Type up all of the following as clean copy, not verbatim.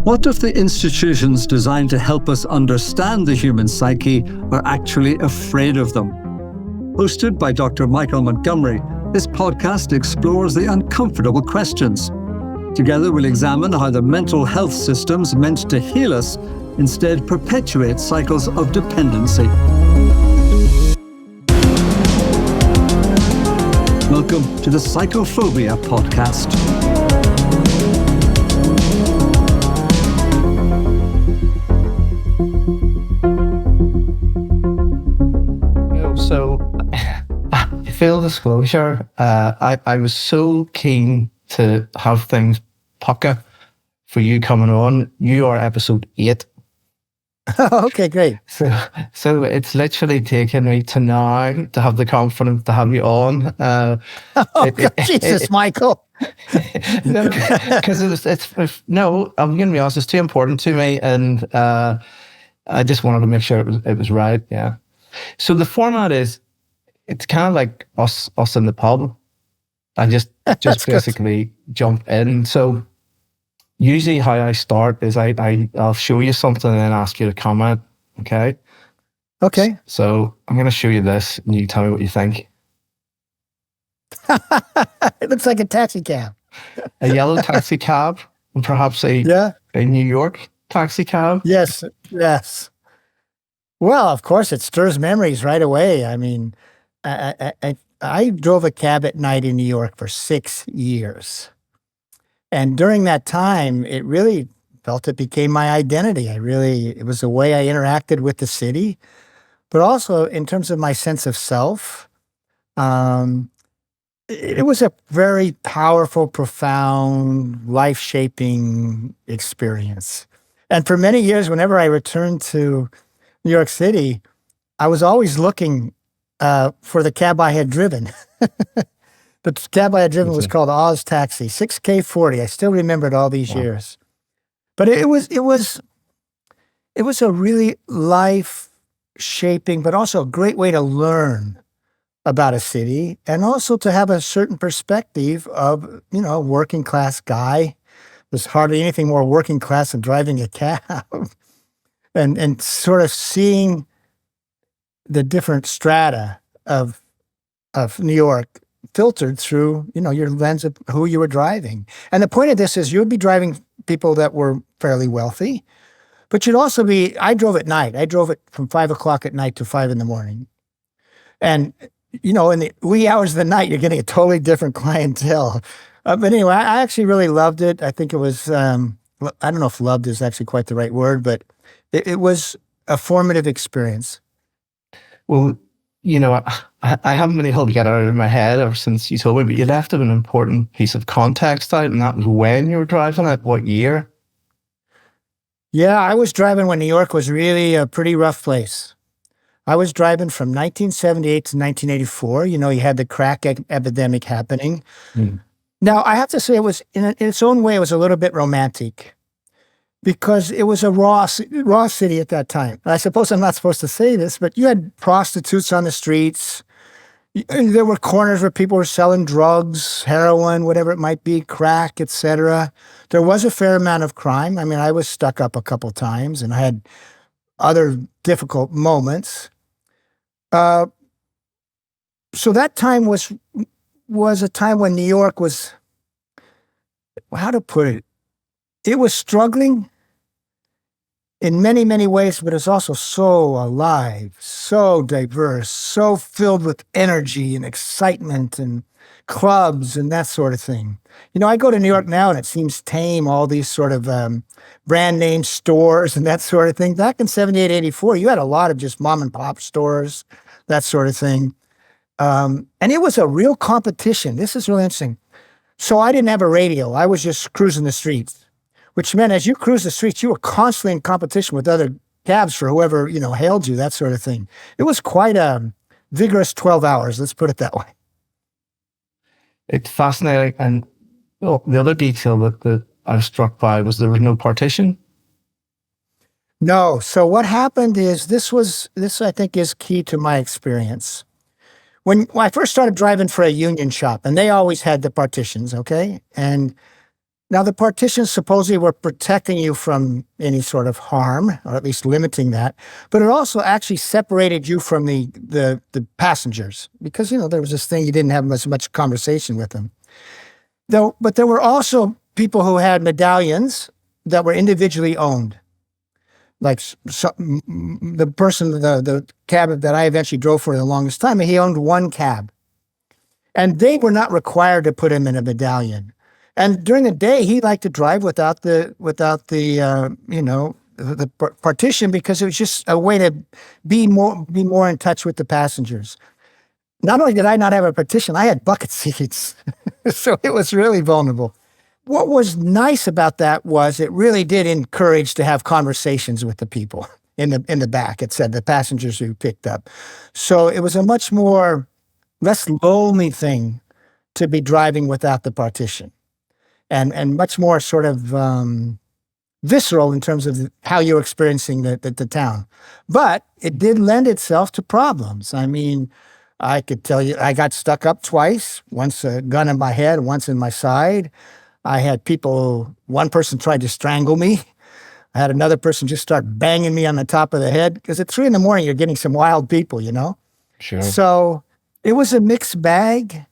What if the institutions designed to help us understand the human psyche are actually afraid of them? Hosted by Dr. Michael Montgomery, this podcast explores the uncomfortable questions. Together we'll examine how the mental health systems meant to heal us instead perpetuate cycles of dependency. Welcome to the Psychophobia Podcast. So, full disclosure, I was so keen to have things pucker for you coming on. You are episode 8. Okay, great. So it's literally taken me to now to have the confidence to have you on. Jesus, Michael. No, because I'm going to be honest, it's too important to me, and I just wanted to make sure it was right. Yeah. So the format is, it's kind of like us in the pub. I just basically jump in. So usually how I start is I'll show you something and then ask you to comment. Okay. Okay. So I'm going to show you this and you tell me what you think. It looks like a taxi cab. A yellow taxi cab, and perhaps a New York taxi cab. Yes. Well, of course, it stirs memories right away. I mean, I drove a cab at night in New York for 6 years. And during that time, it really felt it became my identity. It was the way I interacted with the city, but also in terms of my sense of self. It was a very powerful, profound, life-shaping experience. And for many years, whenever I returned to New York City, I was always looking for the cab I had driven. The cab I had driven was called Oz Taxi, 6K40. I still remember it all these years. But it was a really life-shaping, but also a great way to learn about a city, and also to have a certain perspective of, working class guy. There's hardly anything more working class than driving a cab. And sort of seeing the different strata of New York filtered through, your lens of who you were driving. And the point of this is you'd be driving people that were fairly wealthy, but you'd also I drove at night. I drove it from 5 o'clock at night to 5 in the morning. And, in the wee hours of the night, you're getting a totally different clientele. But anyway, I actually really loved it. I think it was, I don't know if loved is actually quite the right word, but it was a formative experience. Well, I haven't been able to get it out of my head ever since you told me, but you left an important piece of context out, and that was when you were driving it, what year? Yeah, I was driving when New York was really a pretty rough place. I was driving from 1978 to 1984. You had the crack epidemic happening. Mm. Now, I have to say it was, in its own way, it was a little bit romantic, because it was a raw city at that time. I suppose I'm not supposed to say this, but you had prostitutes on the streets. There were corners where people were selling drugs, heroin, whatever it might be, crack, etc. There was a fair amount of crime. I mean, I was stuck up a couple times, and I had other difficult moments. So that time was a time when New York was, how to put it? It was struggling in many, many ways, but it's also so alive, so diverse, so filled with energy and excitement and clubs and that sort of thing. I go to New York now and it seems tame, all these sort of brand name stores and that sort of thing. Back in 78, 84, you had a lot of just mom and pop stores, that sort of thing. And it was a real competition. This is really interesting. So I didn't have a radio. I was just cruising the streets, which meant as you cruise the streets, you were constantly in competition with other cabs for whoever, hailed you, that sort of thing. It was quite a vigorous 12 hours, let's put it that way. It's fascinating. And the other detail that I was struck by was there was no partition. No. So what happened is this I think is key to my experience. When I first started driving for a union shop, and they always had the partitions, okay? And Now, the partitions supposedly were protecting you from any sort of harm, or at least limiting that, but it also actually separated you from the passengers because, there was this thing, you didn't have much conversation with them. But there were also people who had medallions that were individually owned. Like the cab that I eventually drove for the longest time, he owned one cab. And they were not required to put him in a medallion. And during the day, he liked to drive without the partition because it was just a way to be more in touch with the passengers. Not only did I not have a partition, I had bucket seats, so it was really vulnerable. What was nice about that was it really did encourage to have conversations with the people in the back. It said the passengers who picked up, so it was a much less lonely thing to be driving without the partition. And much more sort of visceral in terms of how you're experiencing the town. But it did lend itself to problems. I mean, I could tell you, I got stuck up twice, once a gun in my head, once in my side. I had one person tried to strangle me. I had another person just start banging me on the top of the head, because at 3 a.m, you're getting some wild people, Sure. So it was a mixed bag,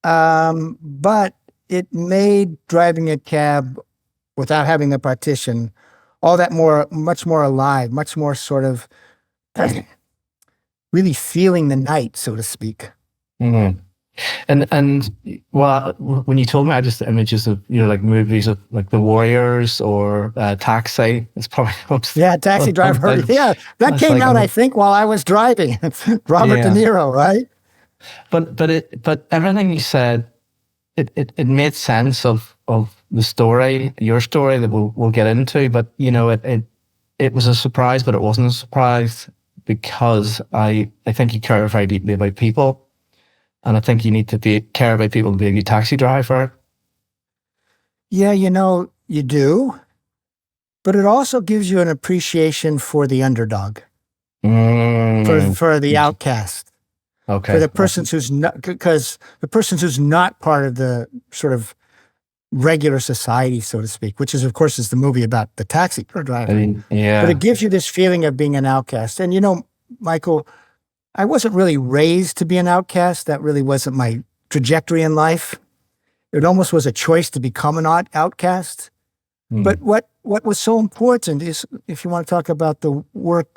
but it made driving a cab without having the partition all that much more alive, much more sort of really feeling the night, so to speak. Mm-hmm. And well, when you told me, I just images of like movies of like The Warriors or Taxi. It's probably Taxi Driver. That came out, I think, while I was driving. Robert De Niro, right? But everything you said, it made sense of the story, your story that we'll get into. But it was a surprise, but it wasn't a surprise because I think you care very deeply about people. And I think you need to care about people to be a taxi driver. Yeah, you do. But it also gives you an appreciation for the underdog, for the outcast. Okay. For the person who's not, because the person who's not part of the sort of regular society, so to speak, which is, of course, is the movie about the taxi driver. But it gives you this feeling of being an outcast. And Michael, I wasn't really raised to be an outcast. That really wasn't my trajectory in life. It almost was a choice to become an outcast. But what was so important is, if you want to talk about the work,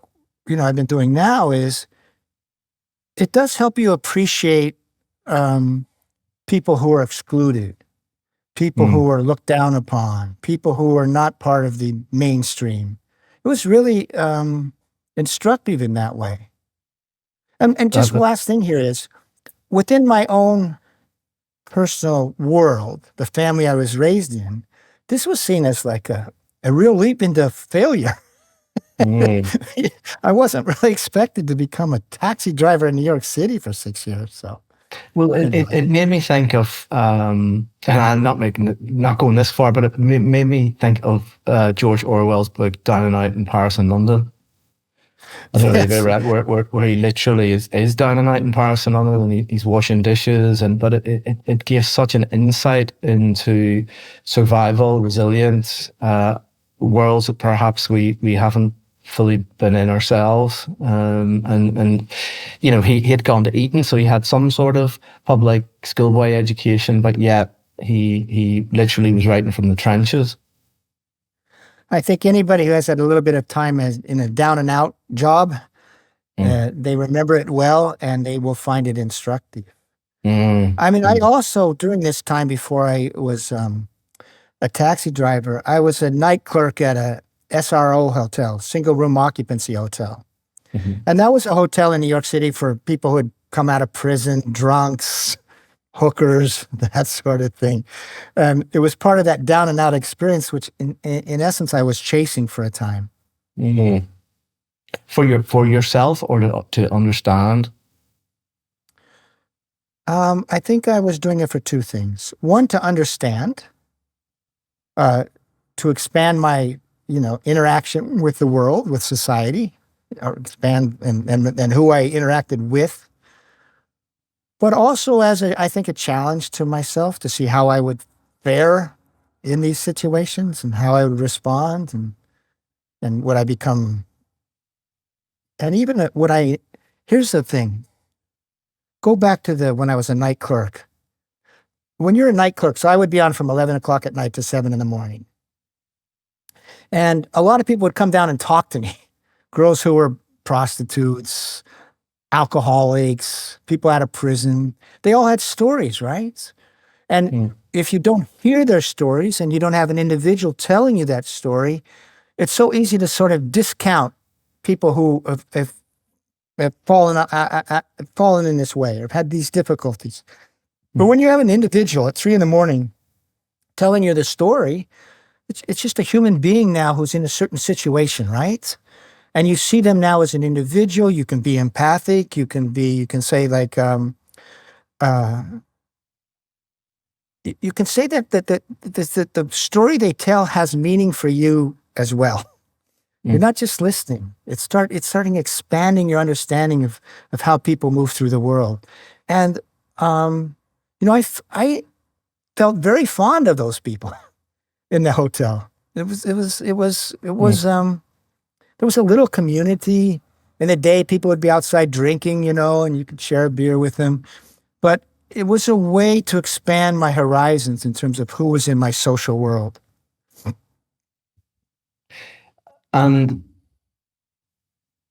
I've been doing now, is it does help you appreciate people who are excluded, people who are looked down upon, people who are not part of the mainstream. It was really instructive in that way. And just last thing here is, within my own personal world, the family I was raised in, this was seen as like a real leap into failure. I wasn't really expected to become a taxi driver in New York City for 6 years. So, well, it made me think of, and I'm not going this far, but it made me think of George Orwell's book Down and Out in Paris and London. I don't know if you've read where he literally is down and out in Paris and London, and he's washing dishes, but it gives such an insight into survival, resilience, worlds that perhaps we haven't fully been in ourselves. And he had gone to Eton, so he had some sort of public schoolboy education, but yet he literally was writing from the trenches. I think anybody who has had a little bit of time in a down and out job, they remember it well, and they will find it instructive. I mean, I also, during this time before I was a taxi driver, I was a night clerk at a SRO hotel, single room occupancy hotel. And that was a hotel in New York City for people who had come out of prison, drunks, hookers, that sort of thing. It was part of that down and out experience, which in essence I was chasing for a time. For yourself, or to understand? I think I was doing it for two things. One, to understand, to expand my interaction with the world, with society, or expand and who I interacted with. But also as I think a challenge to myself to see how I would fare in these situations and how I would respond and would I become, and even here's the thing, go back to when I was a night clerk. When you're a night clerk, so I would be on from 11 o'clock at night to 7 in the morning. And a lot of people would come down and talk to me. Girls who were prostitutes, alcoholics, people out of prison. They all had stories, right? And if you don't hear their stories and you don't have an individual telling you that story, it's so easy to sort of discount people who have fallen in this way or have had these difficulties. But when you have an individual at 3 in the morning telling you the story, it's just a human being now who's in a certain situation, right? And you see them now as an individual. You can be empathic. You can say like, you can say that the story they tell has meaning for you as well. You're not just listening. It's starting expanding your understanding of how people move through the world. And I felt very fond of those people in the hotel. There was a little community. In the day, people would be outside drinking, and you could share a beer with them. But it was a way to expand my horizons in terms of who was in my social world. And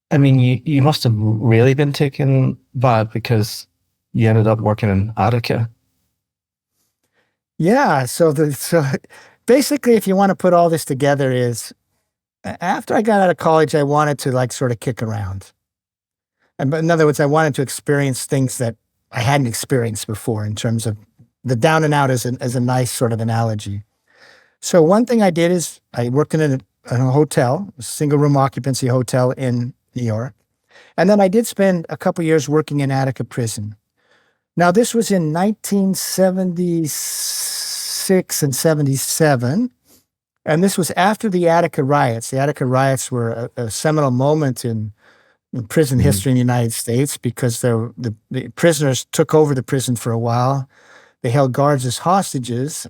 I mean, you must have really been taken bad because you ended up working in Attica. Yeah. So basically, if you want to put all this together, is after I got out of college, I wanted to sort of kick around. And in other words, I wanted to experience things that I hadn't experienced before in terms of the down and out as a nice sort of analogy. So one thing I did is I worked in a hotel, a single room occupancy hotel in New York. And then I did spend a couple years working in Attica prison. Now, this was in 1976 and 77. And this was after the Attica riots. The Attica riots were a seminal moment in prison history in the United States because the prisoners took over the prison for a while. They held guards as hostages.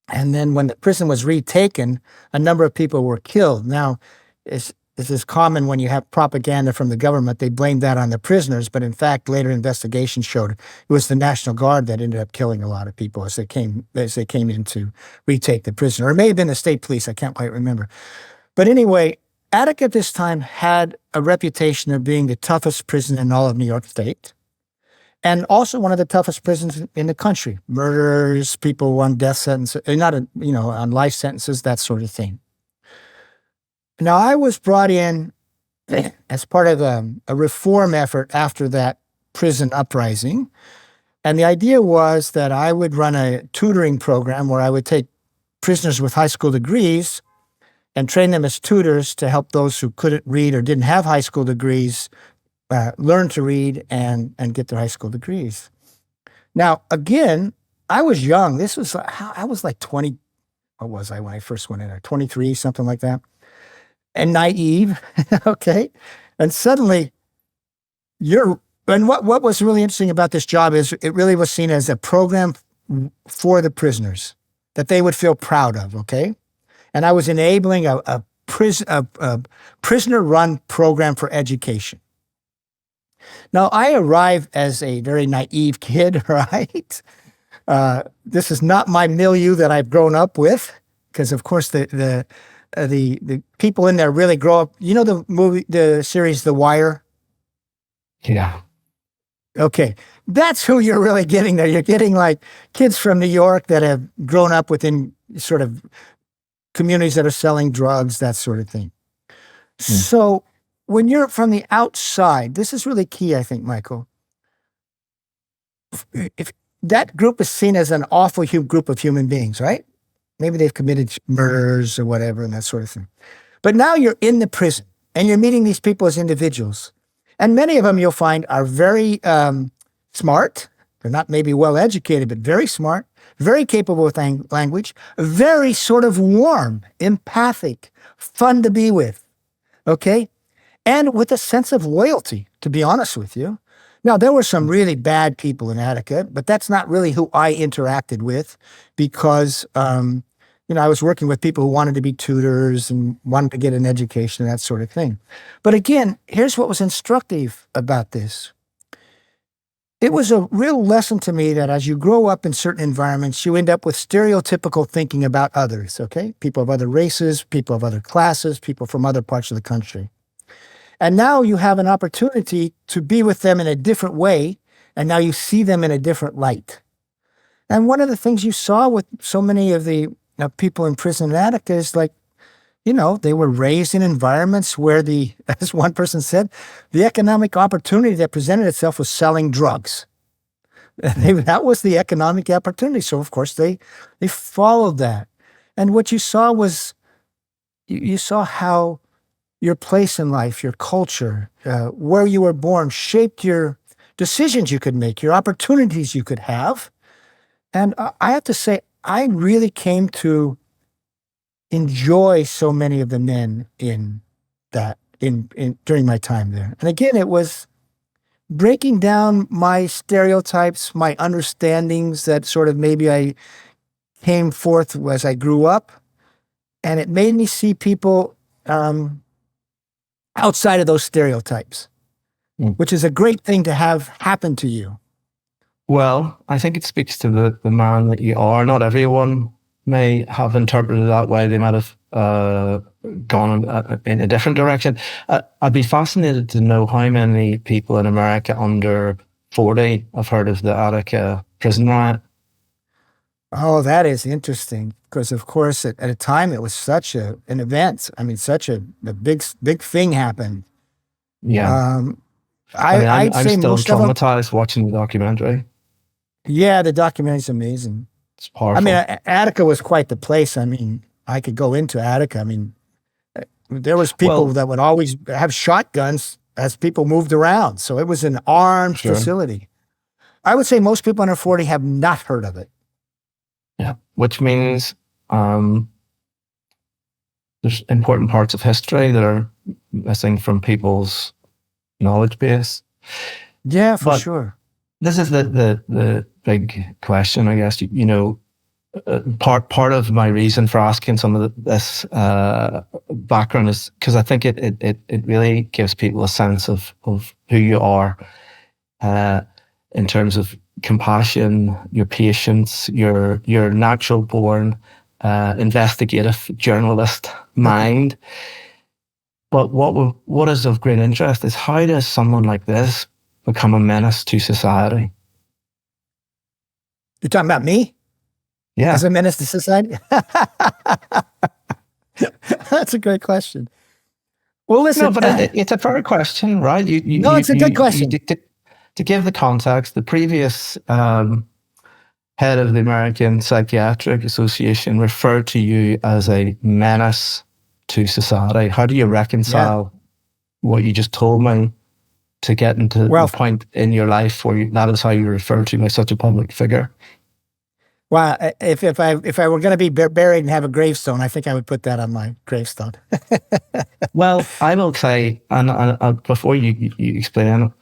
And then when the prison was retaken, a number of people were killed. Now, this is common when you have propaganda from the government. They blamed that on the prisoners, but in fact, later investigations showed it was the National Guard that ended up killing a lot of people as they came in to retake the prison. Or it may have been the state police, I can't quite remember. But anyway, Attica at this time had a reputation of being the toughest prison in all of New York State, and also one of the toughest prisons in the country. Murderers, people on death sentences, on life sentences, that sort of thing. Now, I was brought in as part of a reform effort after that prison uprising. And the idea was that I would run a tutoring program where I would take prisoners with high school degrees and train them as tutors to help those who couldn't read or didn't have high school degrees learn to read and get their high school degrees. Now, again, I was young. I was like 20, what was I when I first went in there? 23, something like that. And naive, okay? And suddenly, what was really interesting about this job is it really was seen as a program for the prisoners that they would feel proud of, okay? And I was enabling a prisoner-run program for education. Now, I arrived as a very naive kid, right? This is not my milieu that I've grown up with, because of course the people in there really grow up. You know the series The Wire? Yeah. Okay. That's who you're really getting there. You're getting like kids from New York that have grown up within sort of communities that are selling drugs, that sort of thing. So when you're from the outside, this is really key, I think, Michael. If that group is seen as an awful group of human beings, right? Maybe they've committed murders or whatever and that sort of thing. But now you're in the prison and you're meeting these people as individuals. And many of them you'll find are very smart. They're not maybe well educated, but very smart, very capable with language, very sort of warm, empathic, fun to be with, okay? And with a sense of loyalty, to be honest with you. Now, there were some really bad people in Attica, but that's not really who I interacted with because I was working with people who wanted to be tutors and wanted to get an education and that sort of thing. But again, here's what was instructive about this. It was a real lesson to me that as you grow up in certain environments, you end up with stereotypical thinking about others, okay? People of other races, people of other classes, people from other parts of the country. And now you have an opportunity to be with them in a different way, and now you see them in a different light. And one of the things you saw with so many of the people in prison in Attica is like, they were raised in environments where as one person said, the economic opportunity that presented itself was selling drugs. That was the economic opportunity. So of course they followed that. And what you saw was, you saw how your place in life, your culture, where you were born shaped your decisions you could make, your opportunities you could have. And I have to say, I really came to enjoy so many of the men in during my time there. And again, it was breaking down my stereotypes, my understandings that sort of maybe I came forth as I grew up. And it made me see people outside of those stereotypes, which is a great thing to have happen to you. Well, I think it speaks to the man that you are. Not everyone may have interpreted it that way. They might have gone in a different direction. I'd be fascinated to know how many people in America under 40 have heard of the Attica prison riot. Oh, that is interesting. Because, of course, at a time, it was such an event. I mean, such a big thing happened. Yeah. I'd I'm say still most of them. traumatized watching the documentary. Yeah, the documentary's amazing. It's powerful. I mean, Attica was quite the place. I mean, I could go into Attica. I mean, there was people that would always have shotguns as people moved around. So it was an armed facility. I would say most people under 40 have not heard of it. Yeah, which means there's important parts of history that are missing from people's knowledge base. Yeah, for sure. This is the big question, I guess. Part of my reason for asking some of this background is because I think it really gives people a sense of who you are in terms of compassion, your patience, your natural born investigative journalist mind. But what is of great interest is, how does someone like this become a menace to society? You're talking about me? Yeah. As a menace to society? That's a great question. Well, listen. No, but it's a fair question, right? It's a good question. To give the context, the previous head of the American Psychiatric Association referred to you as a menace to society. How do you reconcile what you just told me to get into the point in your life where that is how you refer to by such a public figure? Well, if I were going to be buried and have a gravestone, I think I would put that on my gravestone. Well, I will say, and before you explain,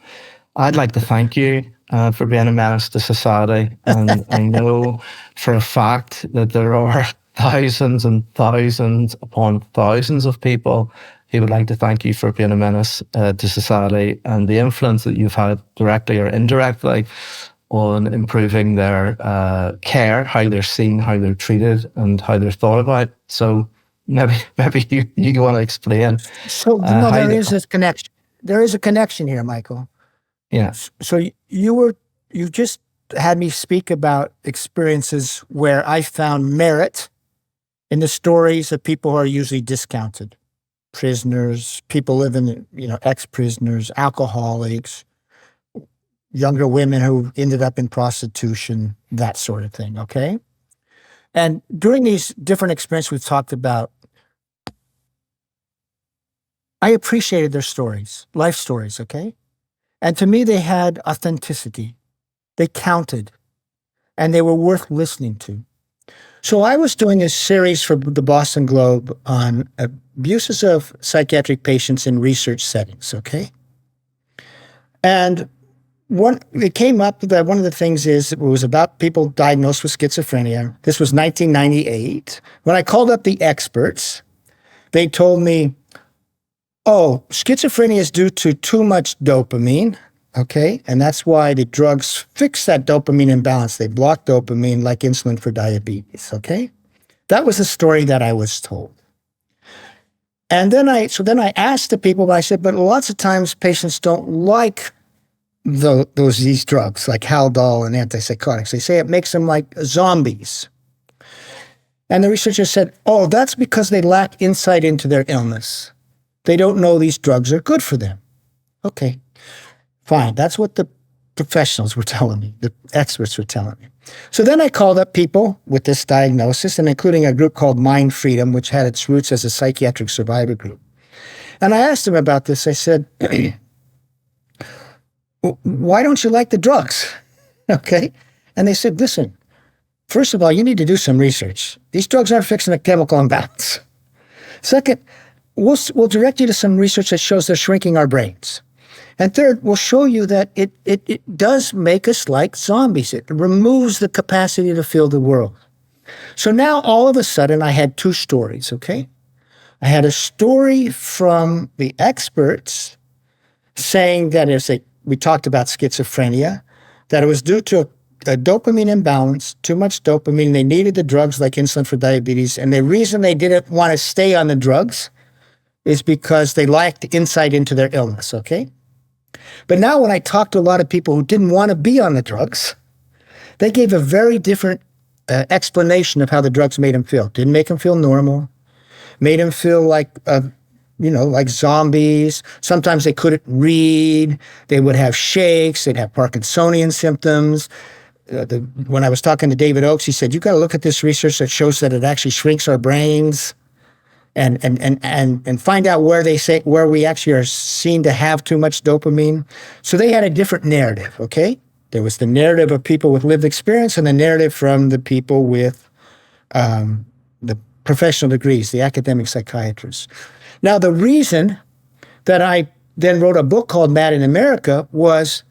I'd like to thank you for being a menace to society. And I know for a fact that there are thousands and thousands upon thousands of people who would like to thank you for being a menace to society, and the influence that you've had directly or indirectly on improving their care, how they're seen, how they're treated, and how they're thought about. So maybe you want to explain. So there is this connection. There is a connection here, Michael. Yeah. So you just had me speak about experiences where I found merit in the stories of people who are usually discounted. Prisoners, people living, ex-prisoners, alcoholics, younger women who ended up in prostitution, that sort of thing, okay? And during these different experiences we've talked about, I appreciated their stories, life stories, okay? And to me, they had authenticity. They counted, and they were worth listening to. So I was doing a series for the Boston Globe on abuses of psychiatric patients in research settings, okay? And it came up that one of the things is it was about people diagnosed with schizophrenia. This was 1998. When I called up the experts, they told me, oh, schizophrenia is due to too much dopamine, okay? And that's why the drugs fix that dopamine imbalance. They block dopamine like insulin for diabetes, okay? That was the story that I was told. And then I asked the people, I said, but lots of times patients don't like these drugs, like Haldol and antipsychotics. They say it makes them like zombies. And the researcher said, oh, that's because they lack insight into their illness. They don't know these drugs are good for them. Okay, fine. That's what the professionals were telling me, the experts were telling me. So then I called up people with this diagnosis, and including a group called Mind Freedom, which had its roots as a psychiatric survivor group. And I asked them about this. I said, why don't you like the drugs? Okay. And they said, listen, first of all, you need to do some research. These drugs aren't fixing a chemical imbalance. Second, we'll direct you to some research that shows they're shrinking our brains. And third, we'll show you that it does make us like zombies. It removes the capacity to feel the world. So now all of a sudden I had two stories, okay? I had a story from the experts saying that we talked about schizophrenia, that it was due to a dopamine imbalance, too much dopamine. They needed the drugs like insulin for diabetes. And the reason they didn't want to stay on the drugs is because they lacked insight into their illness, okay? But now when I talked to a lot of people who didn't want to be on the drugs, they gave a very different explanation of how the drugs made them feel. Didn't make them feel normal, made them feel like, like zombies. Sometimes they couldn't read. They would have shakes. They'd have Parkinsonian symptoms. When I was talking to David Oakes, he said, you got to look at this research that shows that it actually shrinks our brains. And find out where we actually are seen to have too much dopamine. So they had a different narrative, okay? There was the narrative of people with lived experience and the narrative from the people with the professional degrees, the academic psychiatrists. Now, the reason that I then wrote a book called Mad in America was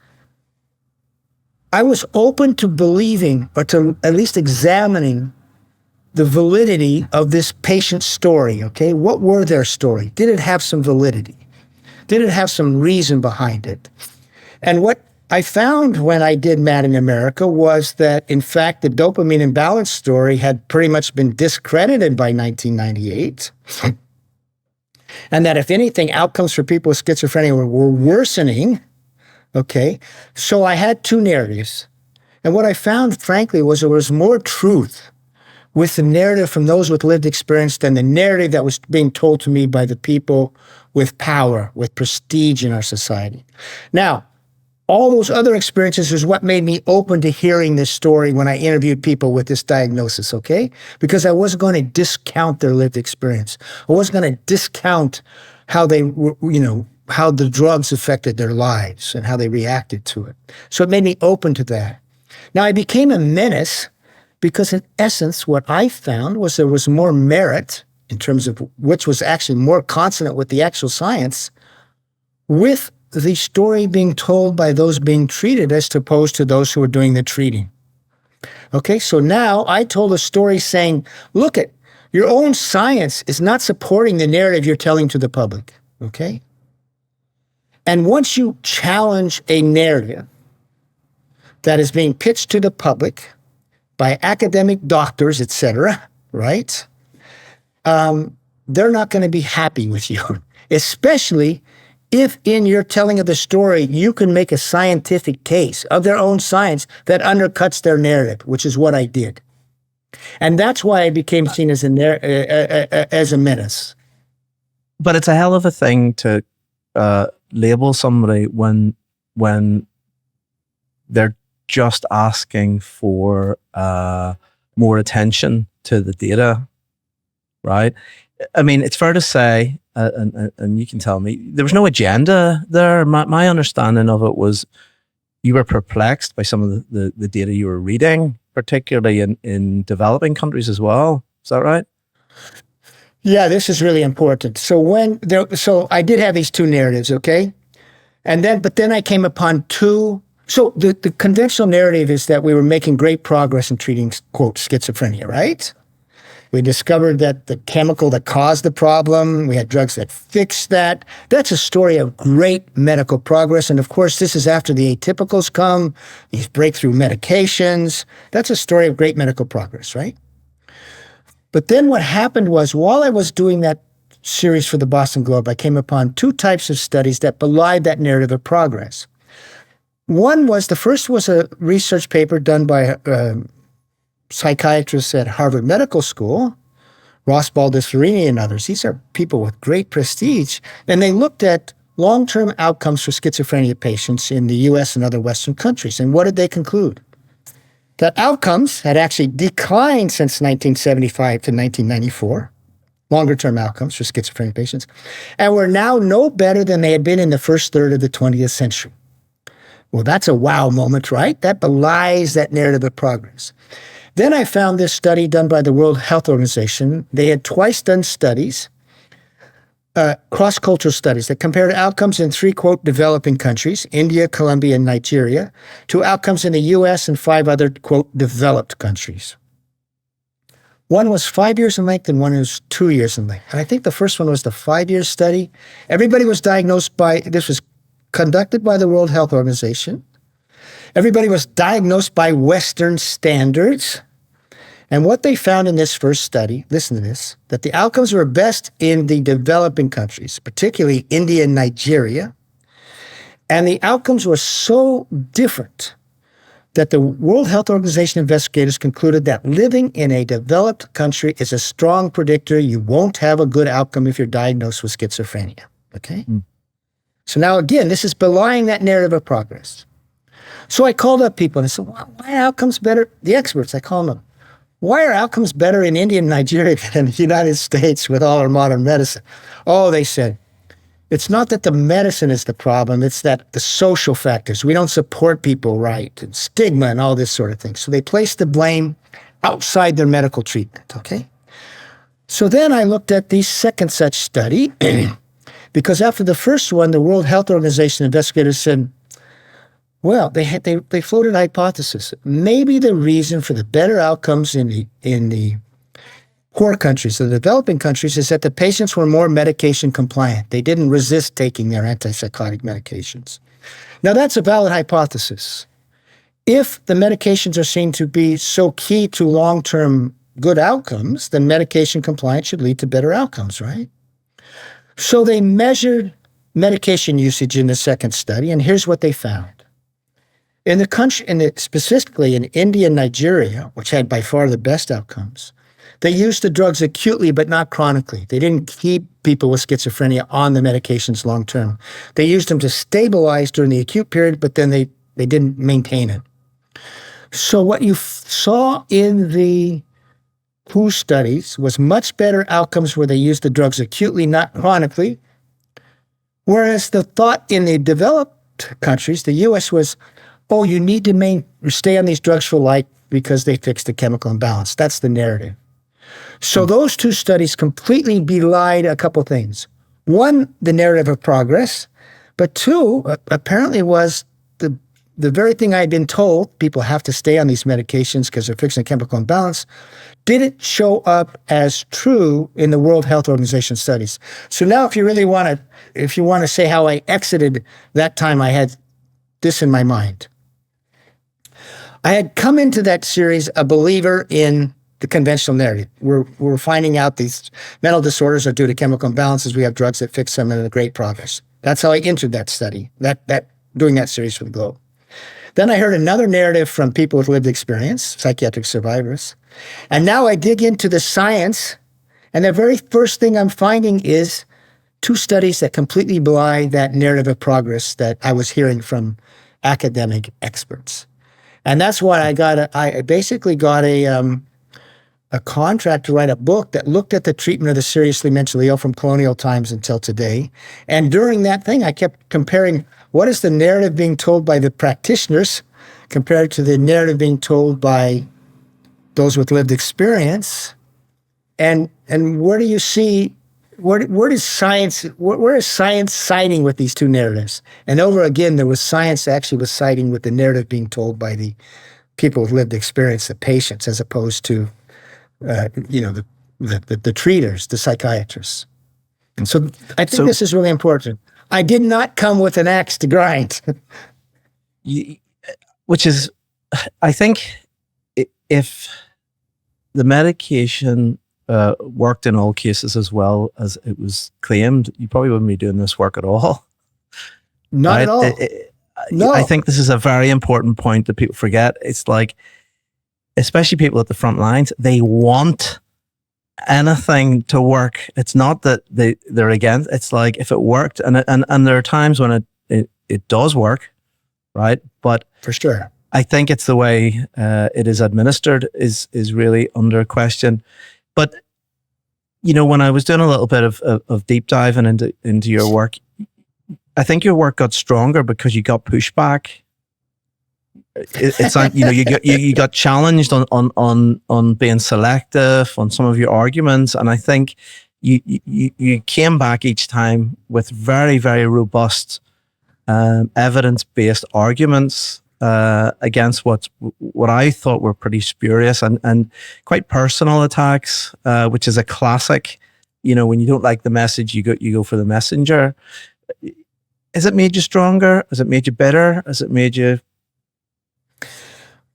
I was open to believing, or to at least examining, the validity of this patient's story, okay? What were their story? Did it have some validity? Did it have some reason behind it? And what I found when I did Mad in America was that, in fact, the dopamine imbalance story had pretty much been discredited by 1998. And that, if anything, outcomes for people with schizophrenia were worsening, okay? So I had two narratives. And what I found, frankly, was there was more truth with the narrative from those with lived experience than the narrative that was being told to me by the people with power, with prestige in our society. Now, all those other experiences is what made me open to hearing this story when I interviewed people with this diagnosis, okay? Because I wasn't going to discount their lived experience. I wasn't going to discount how they, how the drugs affected their lives and how they reacted to it. So it made me open to that. Now, I became a menace because, in essence, what I found was there was more merit, in terms of which was actually more consonant with the actual science, with the story being told by those being treated as opposed to those who were doing the treating. Okay, so now I told a story saying, look, your own science is not supporting the narrative you're telling to the public, okay? And once you challenge a narrative that is being pitched to the public by academic doctors, et cetera, right? They're not going to be happy with you, especially if in your telling of the story, you can make a scientific case of their own science that undercuts their narrative, which is what I did. And that's why I became seen as a menace. But it's a hell of a thing to label somebody when they're just asking for more attention to the data, right? I mean, it's fair to say, and you can tell me, there was no agenda there. My understanding of it was you were perplexed by some of the data you were reading, particularly in developing countries as well. Is that right? Yeah, this is really important. So I did have these two narratives, okay? But then I came upon two So the conventional narrative is that we were making great progress in treating, quote, schizophrenia, right? We discovered that the chemical that caused the problem, we had drugs that fixed that. That's a story of great medical progress. And of course, this is after the atypicals come, these breakthrough medications. That's a story of great medical progress, right? But then what happened was, while I was doing that series for the Boston Globe, I came upon two types of studies that belied that narrative of progress. The first was a research paper done by psychiatrists at Harvard Medical School, Ross Baldisserini and others. These are people with great prestige. And they looked at long-term outcomes for schizophrenia patients in the US and other Western countries. And what did they conclude? That outcomes had actually declined since 1975 to 1994, longer-term outcomes for schizophrenia patients, and were now no better than they had been in the first third of the 20th century. Well, that's a wow moment, right? That belies that narrative of progress. Then I found this study done by the World Health Organization. They had twice done studies, cross-cultural studies that compared outcomes in three, quote, developing countries, India, Colombia, and Nigeria, to outcomes in the US and 5 other, quote, developed countries. One was 5 years in length and one was 2 years in length. And I think the first one was the 5-year study. Everybody was diagnosed this was conducted by the World Health Organization. Everybody was diagnosed by Western standards. And what they found in this first study, listen to this, that the outcomes were best in the developing countries, particularly India and Nigeria. And the outcomes were so different that the World Health Organization investigators concluded that living in a developed country is a strong predictor you won't have a good outcome if you're diagnosed with schizophrenia. Okay? So now again, this is belying that narrative of progress. So I called up people and I said, why are outcomes better? The experts, I called them. Why are outcomes better in India and Nigeria than in the United States with all our modern medicine? Oh, they said, it's not that the medicine is the problem, it's that the social factors. We don't support people right, and stigma and all this sort of thing. So they placed the blame outside their medical treatment, okay? So then I looked at the second such study, because after the first one, the World Health Organization investigators said, well, they floated a hypothesis. Maybe the reason for the better outcomes in the poor countries, the developing countries, is that the patients were more medication compliant. They didn't resist taking their antipsychotic medications. Now, that's a valid hypothesis. If the medications are seen to be so key to long-term good outcomes, then medication compliance should lead to better outcomes, right? So they measured medication usage in the second study, and here's what they found. In the country, specifically in India and Nigeria, which had by far the best outcomes, they used the drugs acutely but not chronically. They didn't keep people with schizophrenia on the medications long term. They used them to stabilize during the acute period, but then they didn't maintain it. So what you saw in the WHO studies was much better outcomes where they used the drugs acutely, not chronically, whereas the thought in the developed countries, the US, was, oh, you need to stay on these drugs for life because they fix the chemical imbalance. That's the narrative. So those two studies completely belied a couple things. One, the narrative of progress, but two, apparently was the very thing I had been told, people have to stay on these medications because they're fixing the chemical imbalance, didn't show up as true in the World Health Organization studies. So now if you want to say how I exited that time, I had this in my mind. I had come into that series a believer in the conventional narrative. We're finding out these mental disorders are due to chemical imbalances. We have drugs that fix them, and a great progress. That's how I entered that study, doing that series for the Globe. Then I heard another narrative from people with lived experience, psychiatric survivors. And now I dig into the science, and the very first thing I'm finding is two studies that completely belie that narrative of progress that I was hearing from academic experts. And that's why I basically got a contract to write a book that looked at the treatment of the seriously mentally ill from colonial times until today. And during that thing, I kept comparing what is the narrative being told by the practitioners compared to the narrative being told by those with lived experience. And where do you see where is science siding with these two narratives? And over again, there was science actually was siding with the narrative being told by the people with lived experience, the patients, as opposed to, the treaters, the psychiatrists. And so I think this is really important. I did not come with an axe to grind. Which is, I think, if the medication worked in all cases as well as it was claimed, you probably wouldn't be doing this work at all. Not right? at all. No. I think this is a very important point that people forget. It's like, especially people at the front lines, they want anything to work. It's not that they're against. It's like, if it worked, and there are times when it does work, right? But for sure, I think it's the way it is administered is really under question. But when I was doing a little bit of deep diving into your work, I think your work got stronger because you got pushback. It's like you got challenged on being selective on some of your arguments, and I think you came back each time with very, very robust evidence-based arguments against what I thought were pretty spurious and quite personal attacks, which is a classic. When you don't like the message, you go for the messenger. Has it made you stronger? Has it made you better? Has it made you?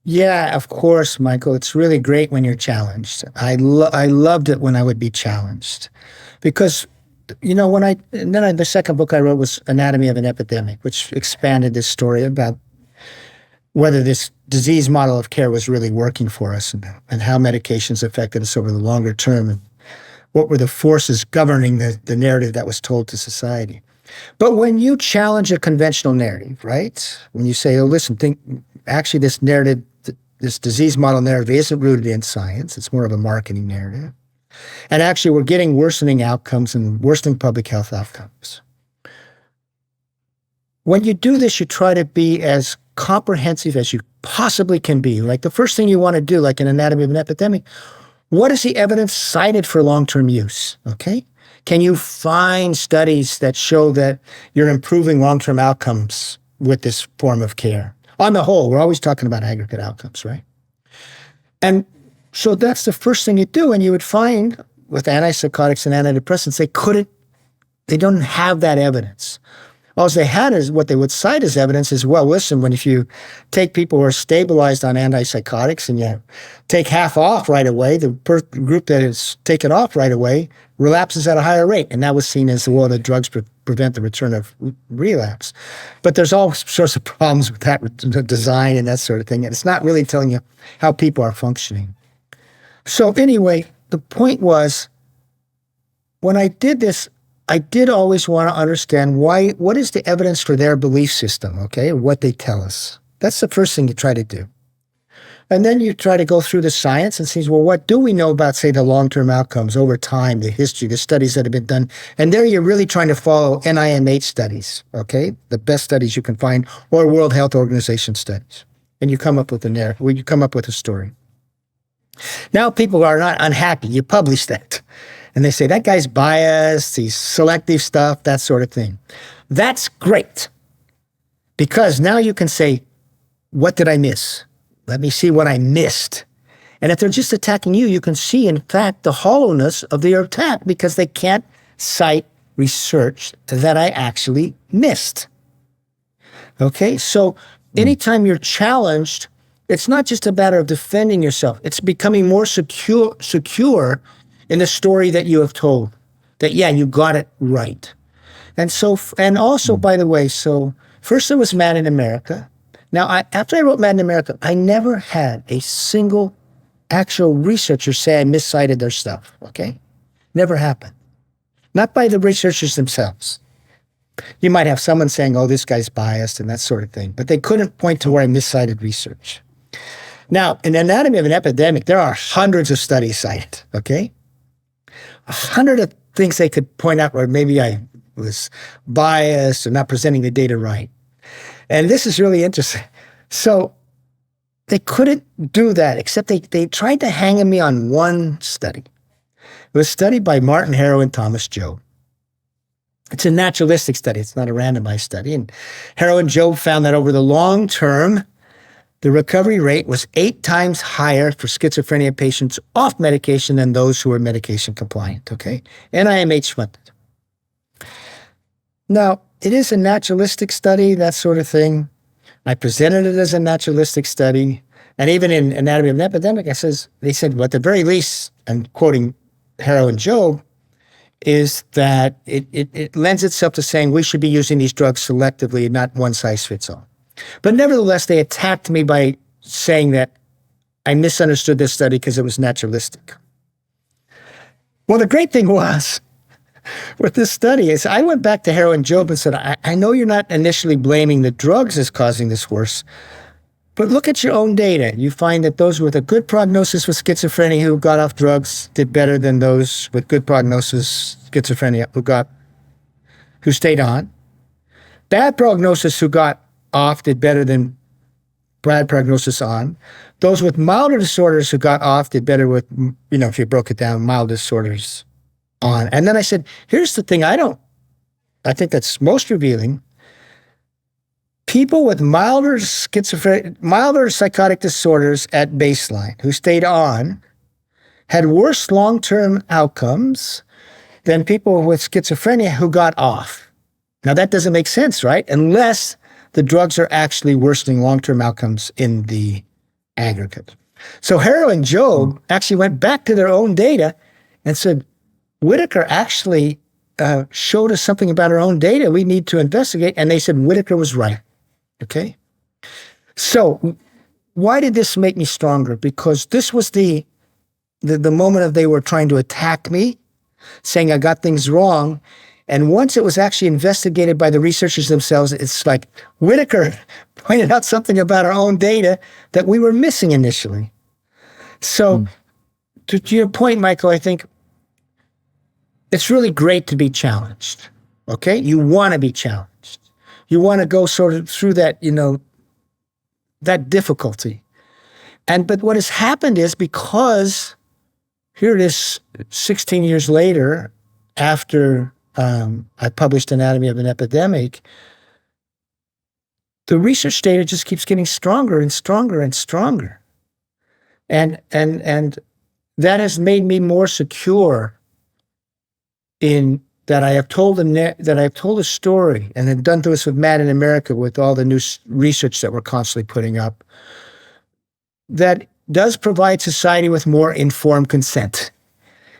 Yeah, of course, Michael. It's really great when you're challenged. I loved it when I would be challenged, because the second book I wrote was Anatomy of an Epidemic, which expanded this story about whether this disease model of care was really working for us, and how medications affected us over the longer term, and what were the forces governing the narrative that was told to society. But when you challenge a conventional narrative, right? When you say, oh, listen, actually this narrative, this disease model narrative isn't rooted in science. It's more of a marketing narrative. And actually we're getting worsening outcomes and worsening public health outcomes. When you do this, you try to be as comprehensive as you possibly can be. Like the first thing you want to do, like in Anatomy of an Epidemic, what is the evidence cited for long-term use, okay? Can you find studies that show that you're improving long-term outcomes with this form of care? On the whole, we're always talking about aggregate outcomes, right? And so that's the first thing you do. And you would find with antipsychotics and antidepressants, they don't have that evidence. All they had is what they would cite as evidence is, well, listen, if you take people who are stabilized on antipsychotics and you take half off right away, the group that is taken off right away relapses at a higher rate. And that was seen as, well, the drugs prevent the return of relapse. But there's all sorts of problems with that design and that sort of thing. And it's not really telling you how people are functioning. So anyway, the point was, when I did this, I did always want to understand what is the evidence for their belief system, okay, what they tell us. That's the first thing you try to do. And then you try to go through the science and see, well, what do we know about, say, the long-term outcomes over time, the history, the studies that have been done? And there you're really trying to follow NIMH studies, okay, the best studies you can find, or World Health Organization studies. And you come up with a narrative, you come up with a story. Now people are not unhappy. You publish that. And they say, that guy's biased, he's selective stuff, that sort of thing. That's great. Because now you can say, what did I miss? Let me see what I missed. And if they're just attacking you, you can see, in fact, the hollowness of their attack, because they can't cite research that I actually missed. Okay? So anytime you're challenged, it's not just a matter of defending yourself. It's becoming more secure in the story that you have told, that, yeah, you got it right. And so, and also, by the way, so first there was Mad in America. Now, after I wrote Mad in America, I never had a single actual researcher say I miscited their stuff, okay? Never happened. Not by the researchers themselves. You might have someone saying, oh, this guy's biased and that sort of thing, but they couldn't point to where I miscited research. Now, in Anatomy of an Epidemic, there are hundreds of studies cited, okay? 100 of things they could point out where maybe I was biased or not presenting the data right. And this is really interesting. So they couldn't do that, except they tried to hang me on one study. It was studied by Martin Harrow and Thomas Jobe. It's a naturalistic study. It's not a randomized study. And Harrow-Jobe found that over the long term, the recovery rate was 8 times higher for schizophrenia patients off medication than those who were medication compliant, okay? NIMH funded. Now, it is a naturalistic study, that sort of thing. I presented it as a naturalistic study. And even in Anatomy of an Epidemic, they said, well, at the very least, and quoting Harrow-Jobe, is that it lends itself to saying we should be using these drugs selectively, not one size fits all. But nevertheless, they attacked me by saying that I misunderstood this study because it was naturalistic. Well, the great thing was, with this study is I went back to Harrow-Jobe and said, I know you're not initially blaming the drugs as causing this worse, but look at your own data. You find that those with a good prognosis with schizophrenia who got off drugs did better than those with good prognosis schizophrenia who stayed on. Bad prognosis who got off did better than bad prognosis on. Those with milder disorders who got off did better with, if you broke it down, mild disorders on. And then I said, here's the thing I think that's most revealing. People with milder psychotic disorders at baseline who stayed on had worse long-term outcomes than people with schizophrenia who got off. Now that doesn't make sense, right? Unless the drugs are actually worsening long-term outcomes in the aggregate. So Harrow-Jobe actually went back to their own data and said, Whitaker actually showed us something about our own data we need to investigate. And they said Whitaker was right. Okay? So why did this make me stronger? Because this was the moment of they were trying to attack me, saying I got things wrong. And once it was actually investigated by the researchers themselves, it's like Whitaker pointed out something about our own data that we were missing initially. So to your point, Michael, I think it's really great to be challenged, okay? You want to be challenged. You want to go sort of through that, that difficulty. But what has happened is because here it is 16 years later after I published Anatomy of an Epidemic, the research data just keeps getting stronger and stronger and stronger. And that has made me more secure in that I have told a story, and have done to us with Mad in America with all the new research that we're constantly putting up, that does provide society with more informed consent,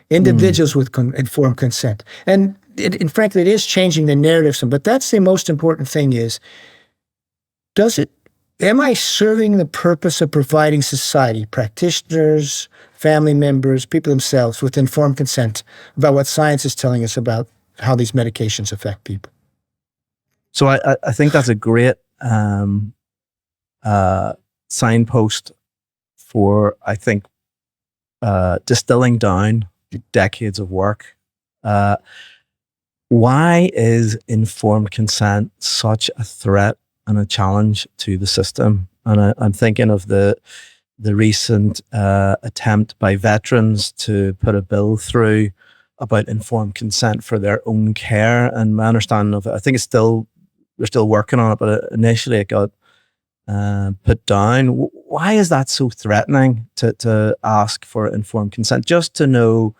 individuals with informed consent. And frankly, it is changing the narrative some, but that's the most important thing is, am I serving the purpose of providing society, practitioners, family members, people themselves with informed consent about what science is telling us about how these medications affect people? So I think that's a great signpost for, I think, distilling down decades of work. Why is informed consent such a threat and a challenge to the system? And I'm thinking of the recent attempt by veterans to put a bill through about informed consent for their own care. And my understanding of it, I think they're still working on it, but initially it got put down. Why is that so threatening to ask for informed consent? Just to know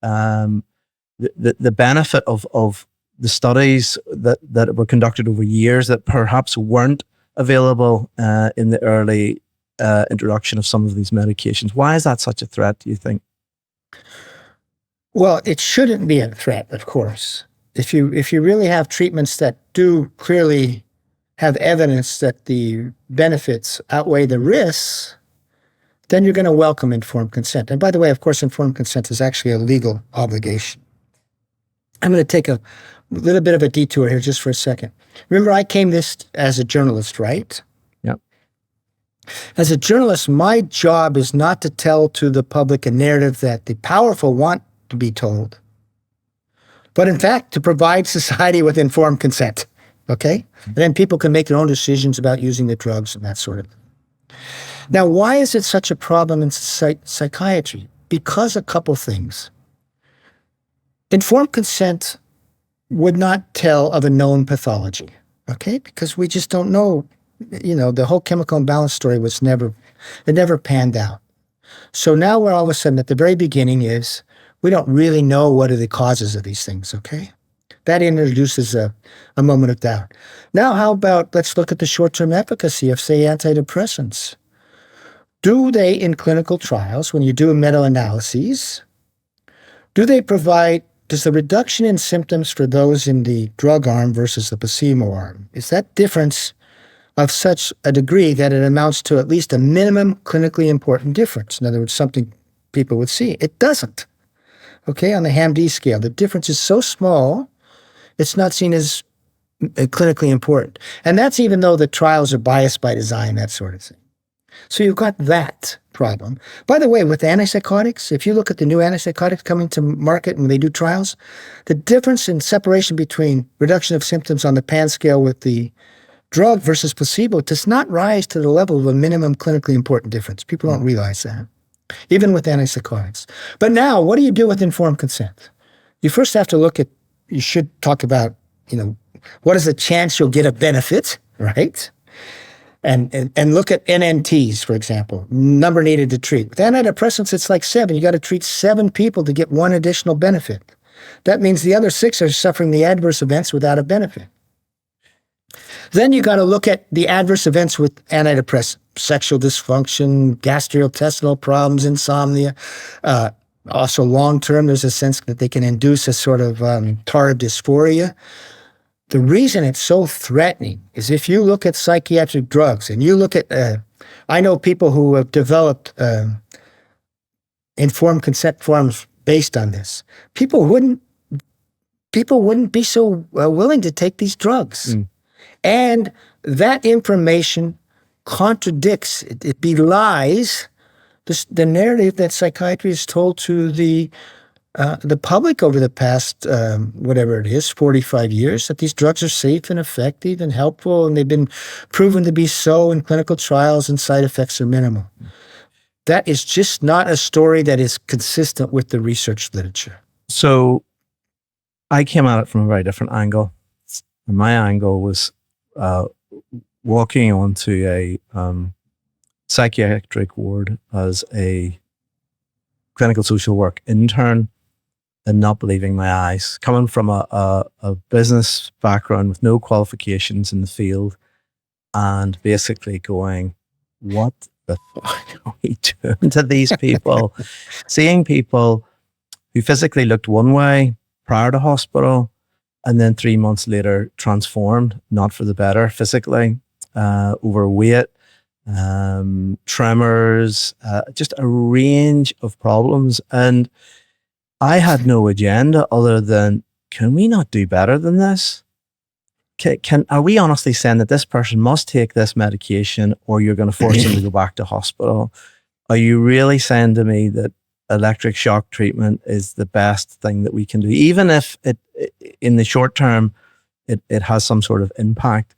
the benefit of the studies that were conducted over years that perhaps weren't available in the early introduction of some of these medications. Why is that such a threat, do you think? Well, it shouldn't be a threat, of course. If you really have treatments that do clearly have evidence that the benefits outweigh the risks, then you're going to welcome informed consent. And by the way, of course, informed consent is actually a legal obligation. I'm going to take a little bit of a detour here just for a second. Remember, I came this as a journalist, right? Yeah. As a journalist, my job is not to tell to the public a narrative that the powerful want to be told, but in fact, to provide society with informed consent, okay? And then people can make their own decisions about using the drugs and that sort of thing. Now, why is it such a problem in psychiatry? Because a couple things. Informed consent would not tell of a known pathology, okay? Because we just don't know, the whole chemical imbalance story it never panned out. So now we're all of a sudden at the very beginning is, we don't really know what are the causes of these things, okay? That introduces a moment of doubt. Now, how about, let's look at the short-term efficacy of, say, antidepressants. Do they, in clinical trials, when you do meta-analyses, does the reduction in symptoms for those in the drug arm versus the placebo arm, is that difference of such a degree that it amounts to at least a minimum clinically important difference? In other words, something people would see. It doesn't. Okay, on the HAM-D scale, the difference is so small, it's not seen as clinically important. And that's even though the trials are biased by design, that sort of thing. So you've got that problem. By the way, with antipsychotics, if you look at the new antipsychotics coming to market and they do trials, the difference in separation between reduction of symptoms on the PAN scale with the drug versus placebo does not rise to the level of a minimum clinically important difference. People don't realize that, even with antipsychotics. But now, what do you do with informed consent? You first have to you should talk about, what is the chance you'll get a benefit, right? And look at NNTs, for example, number needed to treat. With antidepressants, it's like 7. You got to treat 7 people to get 1 additional benefit. That means the other 6 are suffering the adverse events without a benefit. Then you got to look at the adverse events with antidepressants: sexual dysfunction, gastrointestinal problems, insomnia. Also long-term, there's a sense that they can induce a sort of tardive dysphoria. The reason it's so threatening is if you look at psychiatric drugs and you look at, I know people who have developed informed consent forms based on this. People wouldn't be so willing to take these drugs. Mm. And that information contradicts, it belies the narrative that psychiatry has told to the public over the past, 45 years, that these drugs are safe and effective and helpful, and they've been proven to be so in clinical trials, and side effects are minimal. That is just not a story that is consistent with the research literature. So I came at it from a very different angle. And my angle was walking onto a psychiatric ward as a clinical social work intern and not believing my eyes, coming from a business background with no qualifications in the field, and basically going, what the fuck are we doing to these people? Seeing people who physically looked one way prior to hospital, and then 3 months later transformed, not for the better physically, overweight, tremors, just a range of problems. And I had no agenda other than, can we not do better than this? Are we honestly saying that this person must take this medication, or you're going to force them to go back to hospital? Are you really saying to me that electric shock treatment is the best thing that we can do, even if it in the short term it has some sort of impact?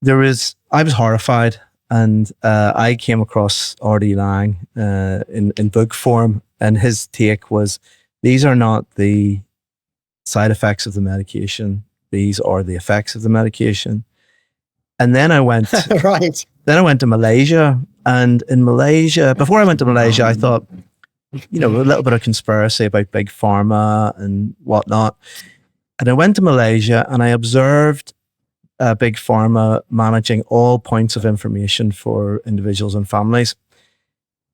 I was horrified, and I came across R.D. Laing in book form, and his take was, these are not the side effects of the medication, these are the effects of the medication. And then I went right. Then I went to Malaysia, and in Malaysia, before I went to Malaysia, I thought, a little bit of conspiracy about big pharma and whatnot. And I went to Malaysia and I observed big pharma managing all points of information for individuals and families.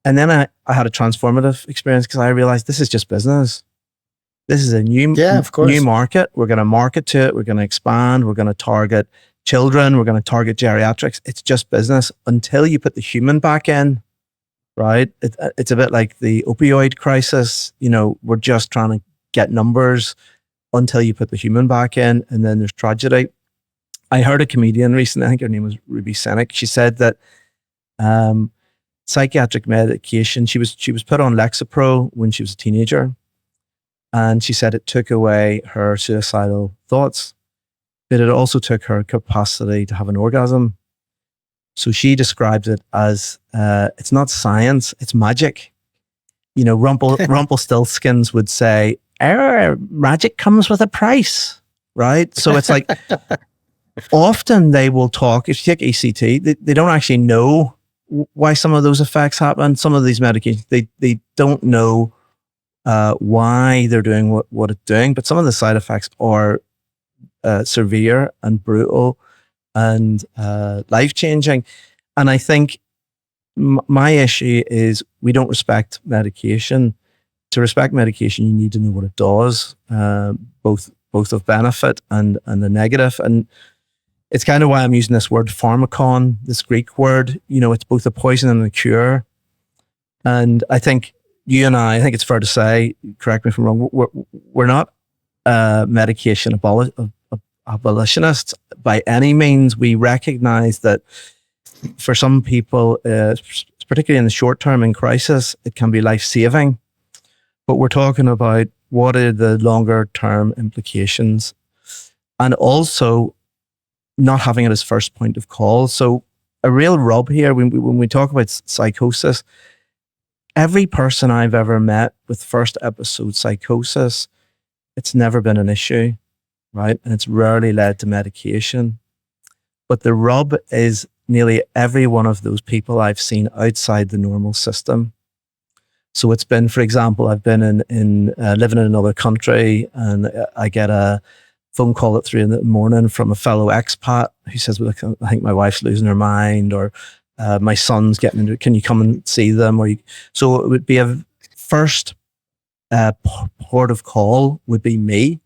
And then I had a transformative experience, because I realized this is just business. This is a new market. We're going to market to it. We're going to expand. We're going to target children. We're going to target geriatrics. It's just business until you put the human back in, right? It's a bit like the opioid crisis. We're just trying to get numbers until you put the human back in, and then there's tragedy. I heard a comedian recently, I think her name was Ruby Senek. She said that psychiatric medication, she was put on Lexapro when she was a teenager, and she said it took away her suicidal thoughts, but it also took her capacity to have an orgasm. So she describes it as it's not science, it's magic. Rumpelstiltskins would say, magic comes with a price, right? So it's like often they will talk, if you take ECT, they don't actually know why some of those effects happen. Some of these medications, they don't know why they're doing what it's doing, but some of the side effects are severe and brutal and life-changing. And I think my issue is we don't respect medication. To respect medication, you need to know what it does, both of benefit and the negative. And it's kind of why I'm using this word pharmakon, this Greek word. It's both a poison and a cure. And I think you and I think it's fair to say, correct me if I'm wrong, we're not medication abolitionists by any means. We recognize that for some people, particularly in the short term in crisis, it can be life-saving. But we're talking about what are the longer term implications, and also not having it as first point of call. So a real rub here when we talk about psychosis, every person I've ever met with first episode psychosis, it's never been an issue, right? And it's rarely led to medication. But the rub is nearly every one of those people I've seen outside the normal system. So it's been, for example, I've been in living in another country, and I get a phone call at 3 a.m. from a fellow expat who says, "Well, I think my wife's losing her mind," or "My son's getting into it. Can you come and see them?" So it would be a first port of call would be me,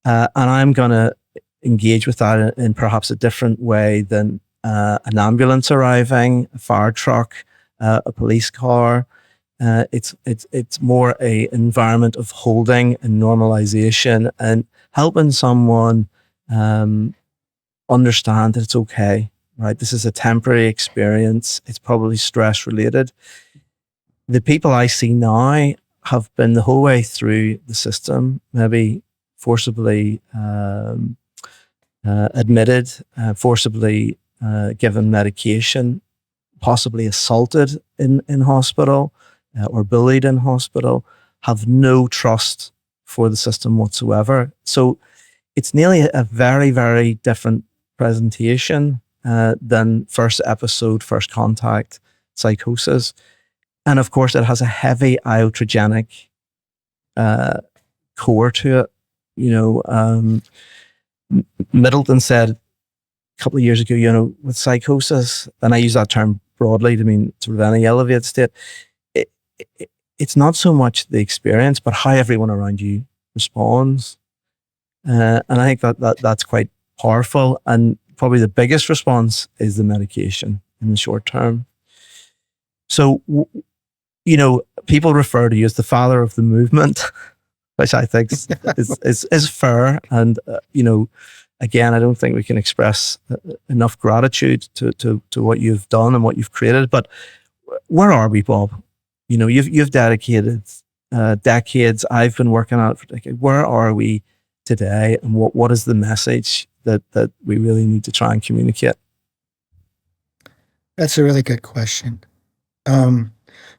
and I'm going to engage with that in perhaps a different way than an ambulance arriving, a fire truck, a police car. It's more a environment of holding and normalization and helping someone understand that it's okay, right? This is a temporary experience. It's probably stress related. The people I see now have been the whole way through the system, maybe forcibly admitted, forcibly given medication, possibly assaulted in hospital, or bullied in hospital, have no trust for the system whatsoever. So it's nearly a very, very different presentation than first episode, first contact psychosis. And of course, it has a heavy iatrogenic core to it. Middleton said a couple of years ago, with psychosis, and I use that term broadly to mean sort of any elevated state, it's not so much the experience, but how everyone around you responds. And I think that's quite powerful. And probably the biggest response is the medication in the short term. So, people refer to you as the father of the movement, which I think is fair. And, again, I don't think we can express enough gratitude to what you've done and what you've created. But where are we, Bob? You've dedicated decades. I've been working on it for decades. Where are we today, and what is the message that we really need to try and communicate? That's a really good question.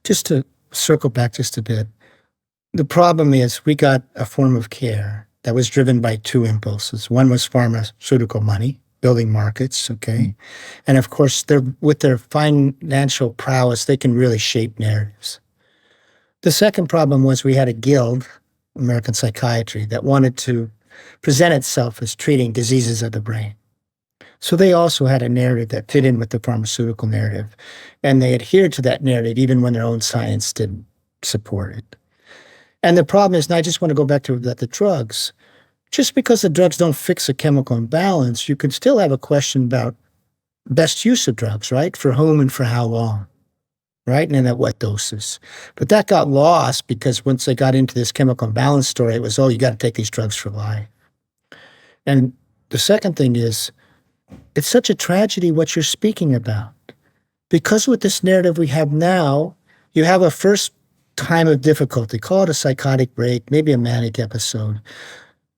Just to circle back just a bit, the problem is we got a form of care that was driven by two impulses. One was pharmaceutical money, building markets, okay? And of course, with their financial prowess, they can really shape narratives. The second problem was we had a guild, American Psychiatry, that wanted to present itself as treating diseases of the brain. So they also had a narrative that fit in with the pharmaceutical narrative, and they adhered to that narrative even when their own science didn't support it. And the problem is, and I just want to go back to the drugs, just because the drugs don't fix a chemical imbalance, you can still have a question about best use of drugs, right? For whom and for how long, right? And at what doses. But that got lost because once they got into this chemical imbalance story, it was, you got to take these drugs for life. And the second thing is, it's such a tragedy what you're speaking about. Because with this narrative we have now, you have a first time of difficulty, call it a psychotic break, maybe a manic episode.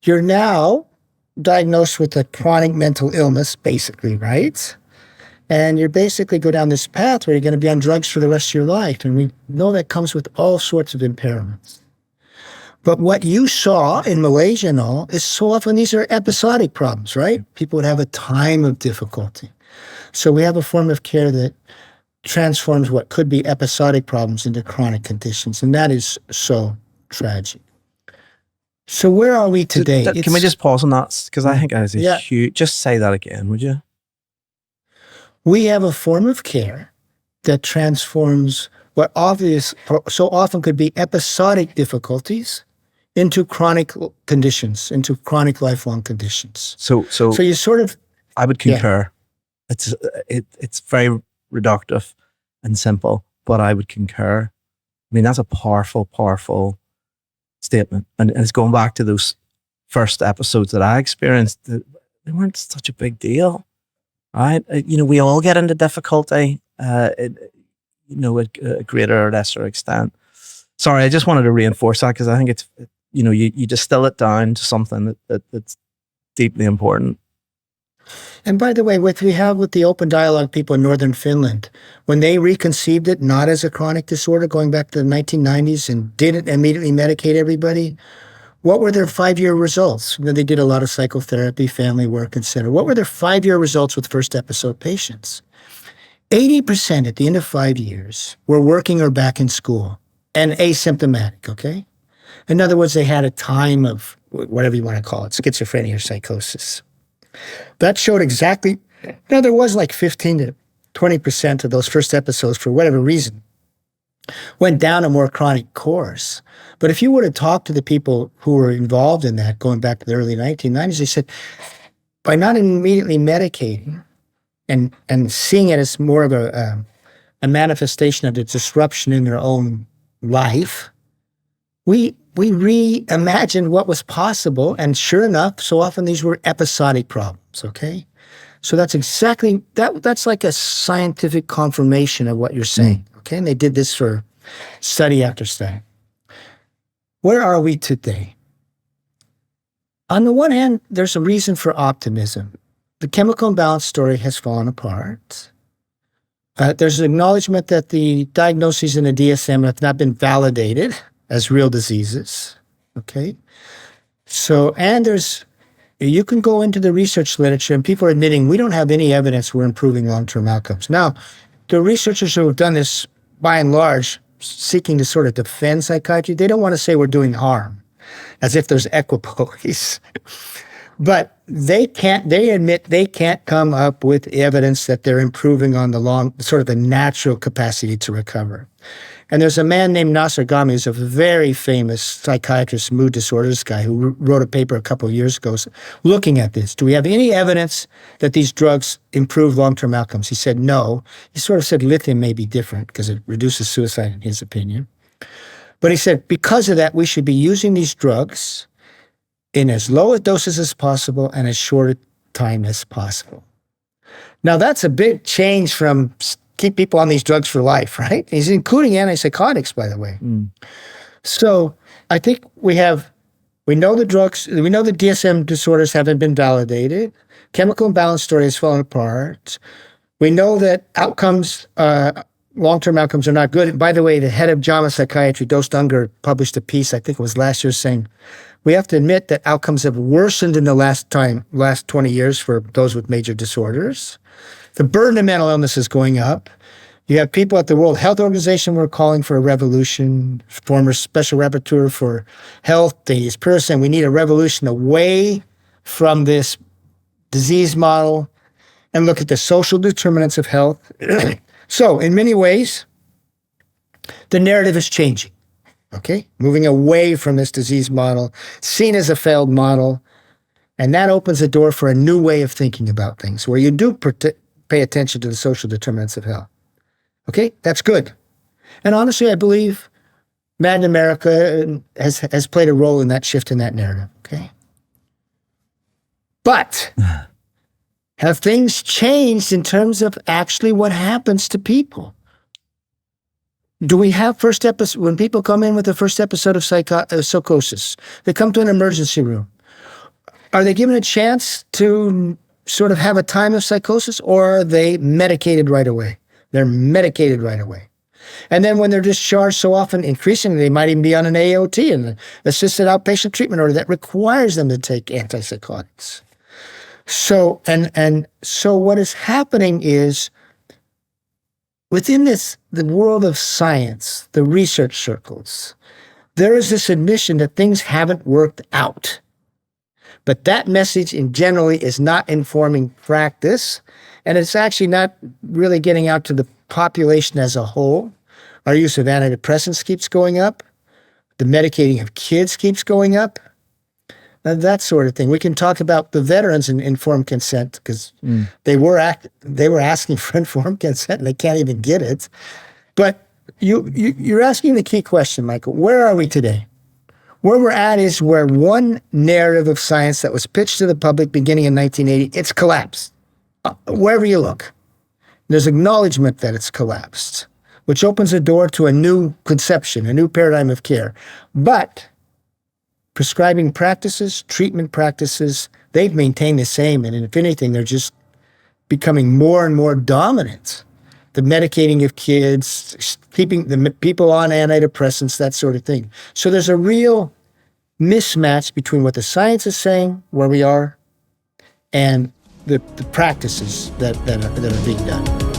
You're now diagnosed with a chronic mental illness, basically, right? And you're basically go down this path where you're going to be on drugs for the rest of your life. And we know that comes with all sorts of impairments. But what you saw in Malaysia and all is so often these are episodic problems, right? People would have a time of difficulty. So we have a form of care that transforms what could be episodic problems into chronic conditions, and that is so tragic. So where are we today? Can we just pause on that? Because I think that is a Yeah. huge... Just say that again, would you? We have a form of care that transforms what so often could be episodic difficulties into chronic conditions, into chronic lifelong conditions. So you sort of... I would concur. It's very reductive and simple, but I would concur. I mean, that's a powerful, powerful statement. And it's going back to those first episodes that I experienced. They weren't such a big deal, right? We all get into difficulty, at a greater or lesser extent. Sorry, I just wanted to reinforce that because I think it's, you distill it down to something that's deeply important. And by the way, what we have with the open dialogue people in northern Finland, when they reconceived it not as a chronic disorder going back to the 1990s and didn't immediately medicate everybody, what were their 5-year results? They did a lot of psychotherapy, family work, etc. What were their 5-year results with first episode patients? 80% at the end of 5 years were working or back in school and asymptomatic, okay? In other words, they had a time of whatever you want to call it, schizophrenia or psychosis. That showed exactly, there was like 15 to 20% of those first episodes, for whatever reason, went down a more chronic course. But if you were to talk to the people who were involved in that, going back to the early 1990s, they said, by not immediately medicating and seeing it as more of a manifestation of the disruption in their own life, we reimagined what was possible, and sure enough, so often these were episodic problems, okay? So that's exactly, that's like a scientific confirmation of what you're saying, okay? And they did this for study after study. Where are we today? On the one hand, there's a reason for optimism. The chemical imbalance story has fallen apart. There's an acknowledgement that the diagnoses in the DSM have not been validated as real diseases, okay? So, and you can go into the research literature and people are admitting we don't have any evidence we're improving long-term outcomes. Now, the researchers who have done this, by and large, seeking to sort of defend psychiatry, they don't want to say we're doing harm, as if there's equipoise. But they admit they can't come up with evidence that they're improving on the natural capacity to recover. And there's a man named Nasser Ghami, who's a very famous psychiatrist, mood disorders guy, who wrote a paper a couple of years ago looking at this. Do we have any evidence that these drugs improve long-term outcomes? He said no. He sort of said lithium may be different because it reduces suicide, in his opinion. But he said because of that, we should be using these drugs in as low a doses as possible and as short a time as possible. Now, that's a big change from keep people on these drugs for life, right? He's including antipsychotics, by the way. So I think we know the drugs, we know the DSM disorders haven't been validated. Chemical imbalance story has fallen apart. We know that outcomes, long-term outcomes are not good. And by the way, the head of JAMA Psychiatry, Dost Unger, published a piece, I think it was last year, saying, we have to admit that outcomes have worsened in the last 20 years for those with major disorders. The burden of mental illness is going up. You have people at the World Health Organization who are calling for a revolution. Former Special Rapporteur for Health, this person, we need a revolution away from this disease model and look at the social determinants of health. So, in many ways, the narrative is changing, okay? Moving away from this disease model, seen as a failed model, and that opens the door for a new way of thinking about things, where you do pay attention to the social determinants of health. Okay, that's good. And honestly, I believe Mad in America has played a role in that shift in that narrative, okay? But have things changed in terms of actually what happens to people? Do we have first episode, when people come in with the first episode of psychosis, they come to an emergency room, are they given a chance to sort of have a time of psychosis, or are they medicated right away? They're medicated right away. And then when they're discharged, so often, increasingly, they might even be on an AOT, an assisted outpatient treatment order that requires them to take antipsychotics. So, so what is happening is, within the world of science, the research circles, there is this admission that things haven't worked out. But that message in generally is not informing practice, and it's actually not really getting out to the population as a whole. Our use of antidepressants keeps going up. The medicating of kids keeps going up. That sort of thing. We can talk about the veterans and informed consent, because they were asking for informed consent and they can't even get it. But you're asking the key question, Michael. Where are we today? Where we're at is where one narrative of science that was pitched to the public beginning in 1980, it's collapsed. Wherever you look, there's acknowledgement that it's collapsed, which opens the door to a new conception, a new paradigm of care. But prescribing practices, treatment practices, they've maintained the same. And if anything, they're just becoming more and more dominant. The medicating of kids, keeping the people on antidepressants, that sort of thing. So there's a real mismatch between what the science is saying, where we are, and the practices that are being done.